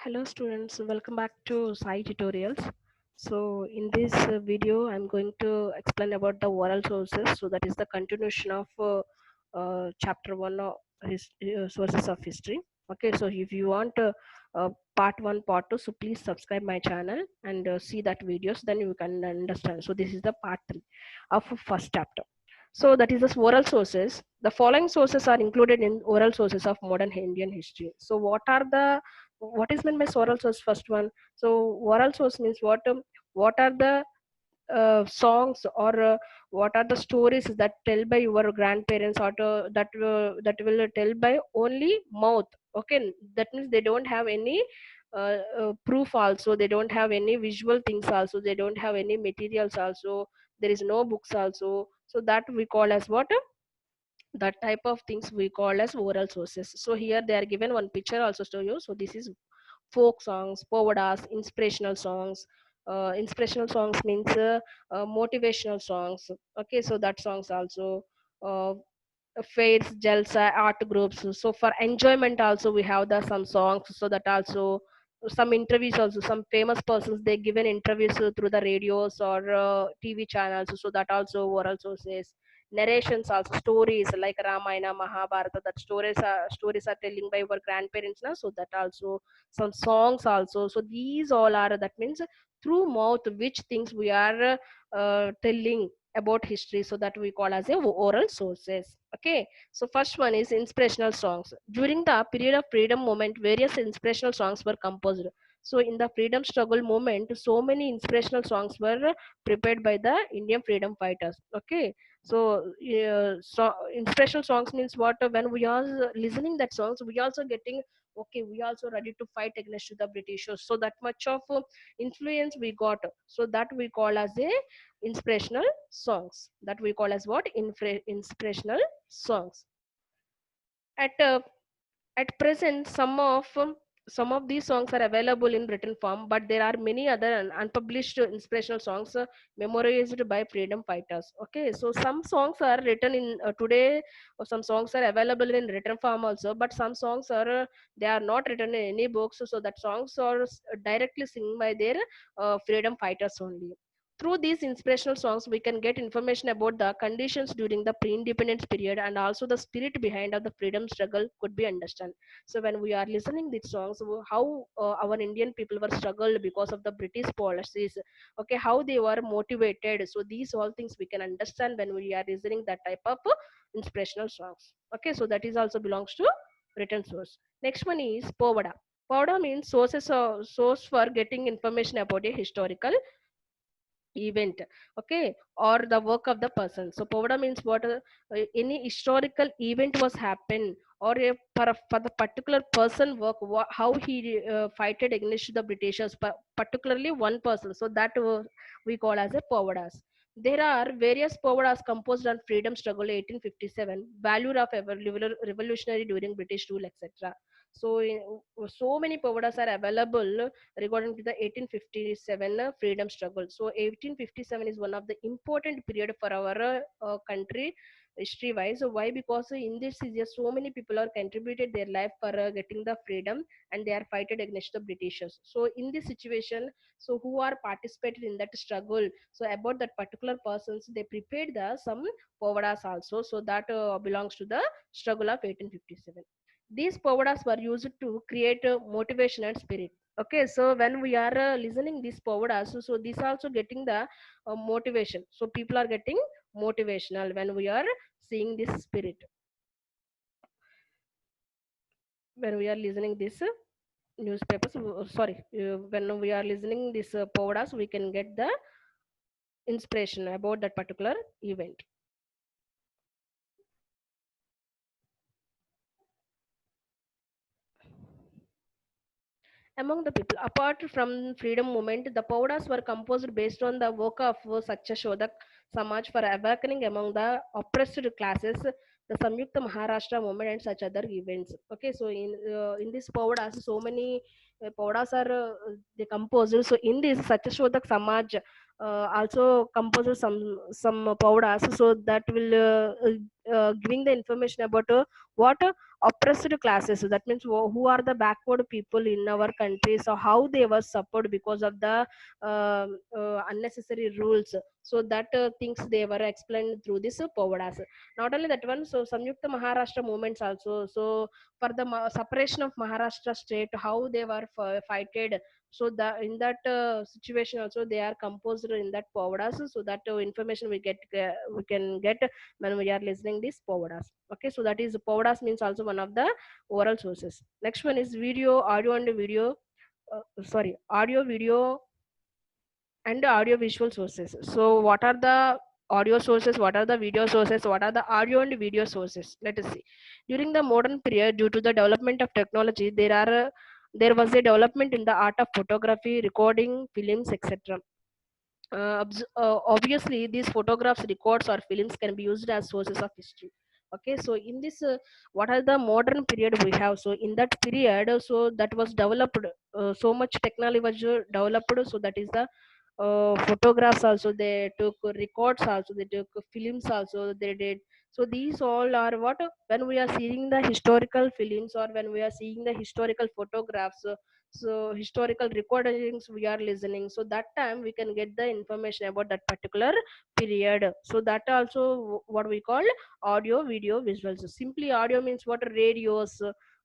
Hello students, welcome back to Sai Tutorials. So in this video, I'm going to explain about the oral sources. So that is the continuation of chapter 1 of sources of history. Okay, so if you want part 1, part 2, so please subscribe my channel and see that videos, then you can understand. So this is the part 3 of first chapter. So that is the oral sources. The following sources are included in oral sources of modern Indian history. So what is meant by oral source? First one, so oral source means what are the songs or what are the stories that tell by your grandparents or that will tell by only mouth. Okay, that means they don't have any proof, also they don't have any visual things, also they don't have any materials, also there is no books also. So that we call as what, that type of things we call as oral sources. So here they are given one picture also to you. So this is folk songs, povadas, inspirational songs. Inspirational songs means motivational songs. Okay, so that songs also. uh, Fairs, jalsa, art groups. So for enjoyment also we have the some songs. So that also some interviews, also some famous persons they given interviews through the radios or TV channels. So that also oral sources. Narrations also, stories like Ramayana, Mahabharata, that stories are telling by our grandparents now. So that also some songs also. So these all are, that means through mouth which things we are telling about history. So that we call as a oral sources. Okay, so first one is inspirational songs. During the period of freedom movement, various inspirational songs were composed. So in the freedom struggle movement, so many inspirational songs were prepared by the Indian freedom fighters. Okay, so inspirational songs means what, when we are listening that songs, we also getting, okay, we also ready to fight against the Britishers. So that much of influence we got. So that we call as a inspirational songs. That we call as what, inspirational songs. At uh, at present, some of these songs are available in written form, but there are many other unpublished inspirational songs memorized by freedom fighters. Okay, so some songs are written in today, or some songs are available in written form also, but some songs are they are not written in any books. So that songs are directly sung by their freedom fighters only. Through these inspirational songs, we can get information about the conditions during the pre-independence period, and also the spirit behind of the freedom struggle could be understood. So when we are listening these songs, how our Indian people were struggled because of the British policies. Okay, how they were motivated. So these all things we can understand when we are listening that type of inspirational songs. Okay, so that is also belongs to written source. Next one is povada. Povada means source for getting information about a historical event. Okay, or the work of the person. So povada means what, any historical event was happen, or for the particular person work, how he fighted against the Britishers, particularly one person. So that we call as a povadas. There are various povadas composed on freedom struggle 1857, value of revolutionary during British rule, etc. So so many povadas are available regarding to the 1857 freedom struggle. So 1857 is one of the important period for our country history wise. So why? Because in this is just so many people are contributed their life for getting the freedom, and they are fighted against the Britishers. So in this situation, so who are participated in that struggle, so about that particular persons, they prepared the some povadas also. So that belongs to the struggle of 1857. These povadas were used to create motivation and spirit. Okay, so when we are listening these povadas, so this also getting the motivation. So people are getting motivational when we are seeing this spirit, when we are listening this newspapers. Sorry, when we are listening this povadas, we can get the inspiration about that particular event. Among the people, apart from freedom movement, the Paudas were composed based on the work of Satya Shodak Samaj for awakening among the oppressed classes, the Samyukta Maharashtra movement, and such other events. Okay, so in this Paudas, so many Paudas are they composed. So in this Satya Shodak Samaj also composed some Paudas, so that will giving the information about what oppressed classes. So that means who are the backward people in our country, so how they were suffered because of the unnecessary rules. So that things they were explained through this Povadas. Not only that one, so Samyukta Maharashtra movements also. So for the separation of Maharashtra state, how they were fighted. So the in that situation also they are composed in that Povadas. So that information we can get when we are listening this Povadas. Okay, so that is Povadas means also one of the oral sources. Next one is video, audio and video. Audio, video and audio visual sources. So what are the audio sources, what are the video sources, what are the audio and video sources? Let us see. During the modern period, due to the development of technology, there was a development in the art of photography, recording, films, etc. Obviously these photographs, records or films can be used as sources of history. Okay, so in this what are the modern period we have? So in that period, so that was developed, so much technology was developed. So that is the photographs also they took, records also they took, films also they did. So these all are what, when we are seeing the historical films or when we are seeing the historical photographs, so historical recordings we are listening, so that time we can get the information about that particular period. So that also what we call audio, video, visuals. So simply audio means what, radios,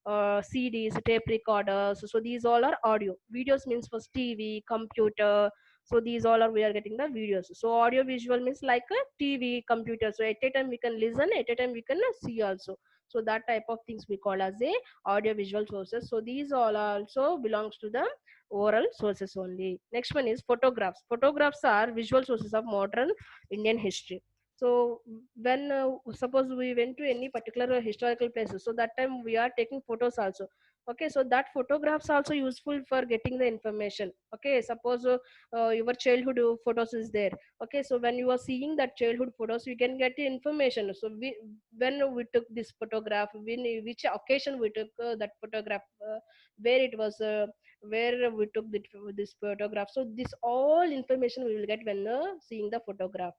CDs, tape recorders. So these all are audio. Videos means for TV, computer. So these all are we are getting the videos. So audio visual means like a TV, computer. So at a time we can listen, at a time we can see also. So that type of things we call as a audio visual sources. So these all also belongs to the oral sources only. Next one is photographs. Photographs are visual sources of modern Indian history. So when suppose we went to any particular historical places, so that time we are taking photos also. Okay, so that photographs also useful for getting the information. Okay, suppose your childhood photos is there. Okay, so when you are seeing that childhood photos, you can get the information. So when we took this photograph, when which occasion we took that photograph, where it was, where we took this photograph. So this all information we will get when seeing the photograph.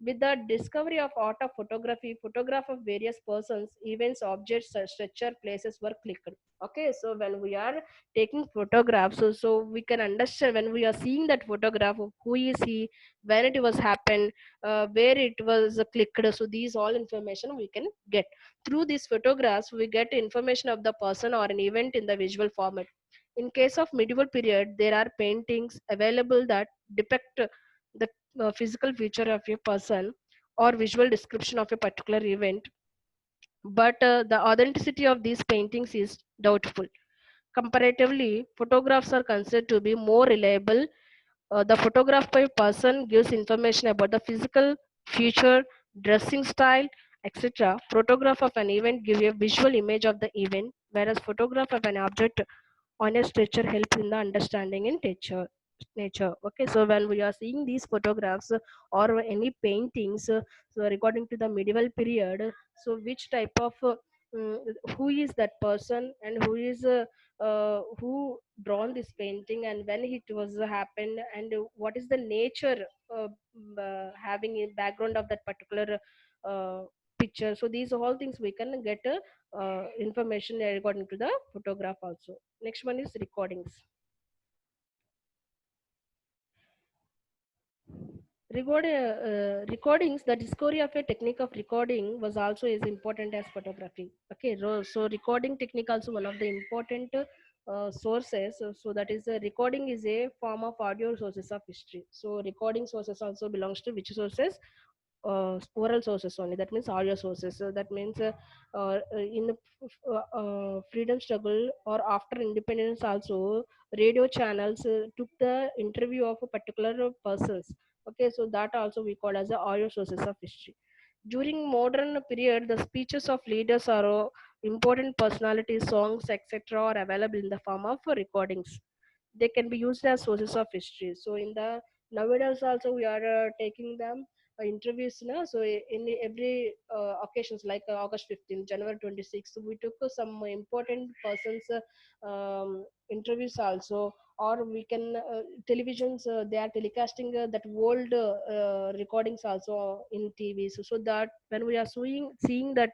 With the discovery of art of photography, photograph of various persons, events, objects, structure, places were clicked. Okay, so when we are taking photographs, so we can understand when we are seeing that photograph of who is he, when it was happened, where it was clicked. So these all information we can get through these photographs. We get information of the person or an event in the visual format. In case of medieval period, there are paintings available that depict the physical feature of a person or visual description of a particular event, but the authenticity of these paintings is doubtful. Comparatively, photographs are considered to be more reliable. The photograph by person gives information about the physical feature, dressing style, etc. Photograph of an event give a visual image of the event, whereas photograph of an object on a structure helps in the understanding in nature. Okay, so when we are seeing these photographs or any paintings, so according to the medieval period, so which type of mm, who is that person and who is who drawn this painting and when it was happened and what is the nature having a background of that particular uh, picture. So these all things we can get information according to the photograph also. Next one is recordings. Recordings, the discovery of a technique of recording was also as important as photography. Okay, so recording technique also one of the important sources. So that is recording is a form of audio sources of history. So recording sources also belongs to which sources? Oral sources only. That means audio sources. So that means in the freedom struggle or after independence also, radio channels took the interview of a particular persons. Okay, so that also we call as the audio sources of history. During modern period, the speeches of leaders or important personalities, songs, etc., are available in the form of recordings. They can be used as sources of history. So in the nowadays also we are taking them interviews now. So in every occasions like August 15th, January 26th, we took some important persons interviews also, or we can televisions, they are telecasting that old recordings also in TV. So that when we are seeing that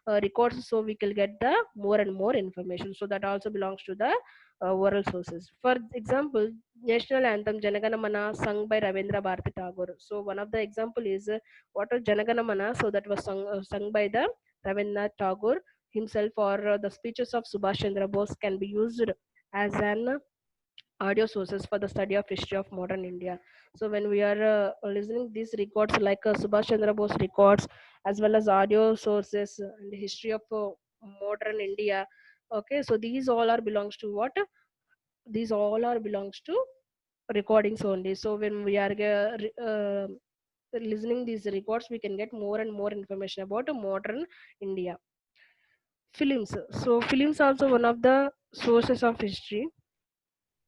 records, so we can get the more and more information. So that also belongs to the oral sources. For example, national anthem Janagana Mana sung by Ravindra Bharati Tagore. So one of the example is what was Janagana Mana. So that was sung by the Ravindra Tagore himself, or the speeches of Subhash Chandra Bose can be used as an audio sources for the study of history of modern India. So when we are listening these records like Subhash Chandra Bose records, as well as audio sources and history of modern India. Okay, so these all are belongs to what? These all are belongs to recordings only. So when we are listening these records, we can get more and more information about modern India. Films. So films also one of the sources of history.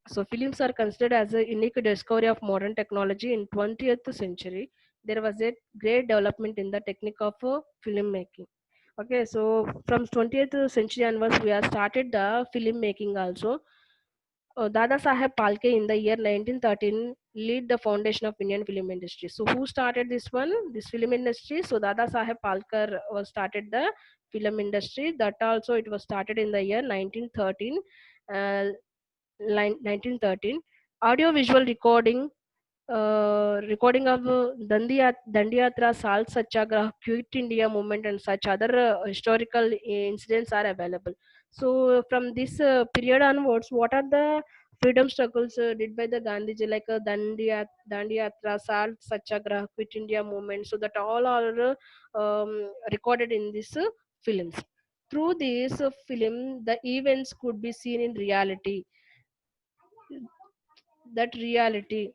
So films are considered as a unique discovery of modern technology in 20th century. There was a great development in the technique of filmmaking. Okay, so from 20th century onwards, we have started the filmmaking also. Dada Saheb Palke in the year 1913 lead the foundation of Indian film industry. So who started this one? This film industry. So Dada Saheb Palkar was started the film industry. That also it was started in the year 1913. Uh, 1913. Audio visual recording of Dandiyatra, Salt Satyagraha, Quit India movement, and such other historical incidents are available. So, from this period onwards, what are the freedom struggles did by the Gandhiji, like Dandiyatra, Salt Satyagraha, Quit India movement? So, that all are recorded in this films. Through this film, the events could be seen in reality. That reality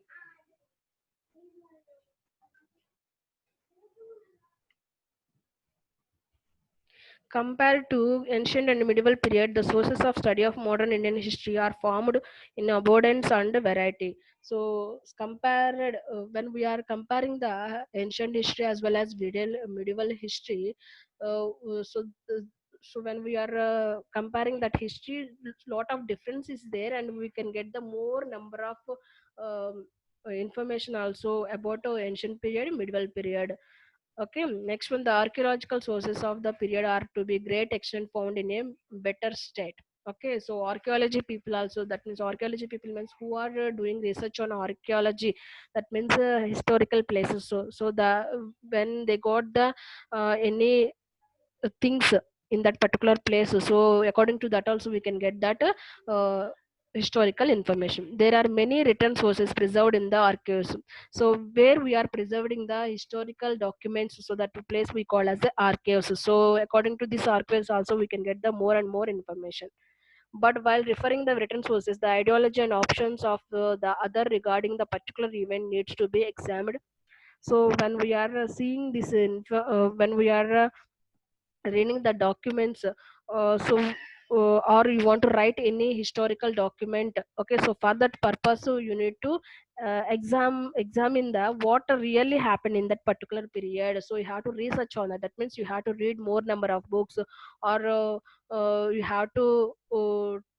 compared to ancient and medieval period, the sources of study of modern Indian history are formed in abundance and variety. So, compared when we are comparing the ancient history as well as medieval history, uh, uh, so uh, so when we are comparing that history, lot of difference is there, and we can get the more number of information also about ancient period, medieval period. Okay, next one, the archaeological sources of the period are to be great extent found in a better state. Okay, so archaeology people also, that means archaeology people means who are doing research on archaeology, that means historical places. So the when they got the any things in that particular place, so according to that also we can get that historical information. There are many written sources preserved in the archives. So where we are preserving the historical documents, so that place we call as the archives. So according to these archives also we can get the more and more information. But while referring the written sources, the ideology and options of the other regarding the particular event needs to be examined. So when we are seeing this when we are reading the documents, or you want to write any historical document. Okay, so for that purpose, so you need to examine the what really happened in that particular period. So you have to research on that. That means you have to read more number of books, or you have to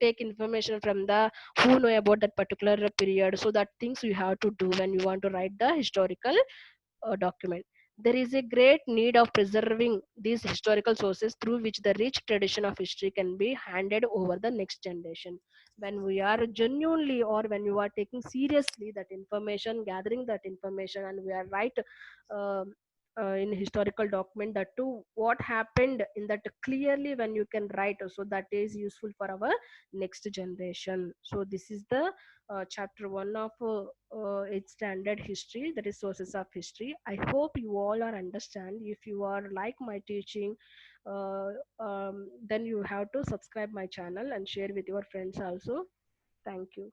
take information from the who know about that particular period. So that things you have to do when you want to write the historical document. There is a great need of preserving these historical sources through which the rich tradition of history can be handed over the next generation. When we are genuinely, or when you are taking seriously that information, gathering that information, and we are right um, in historical document, that too what happened in that clearly when you can write, so that is useful for our next generation. So this is the chapter 1 of 8th standard history, that is sources of history. I hope you all are understand. If you are like my teaching, uh, then you have to subscribe my channel and share with your friends also. Thank you.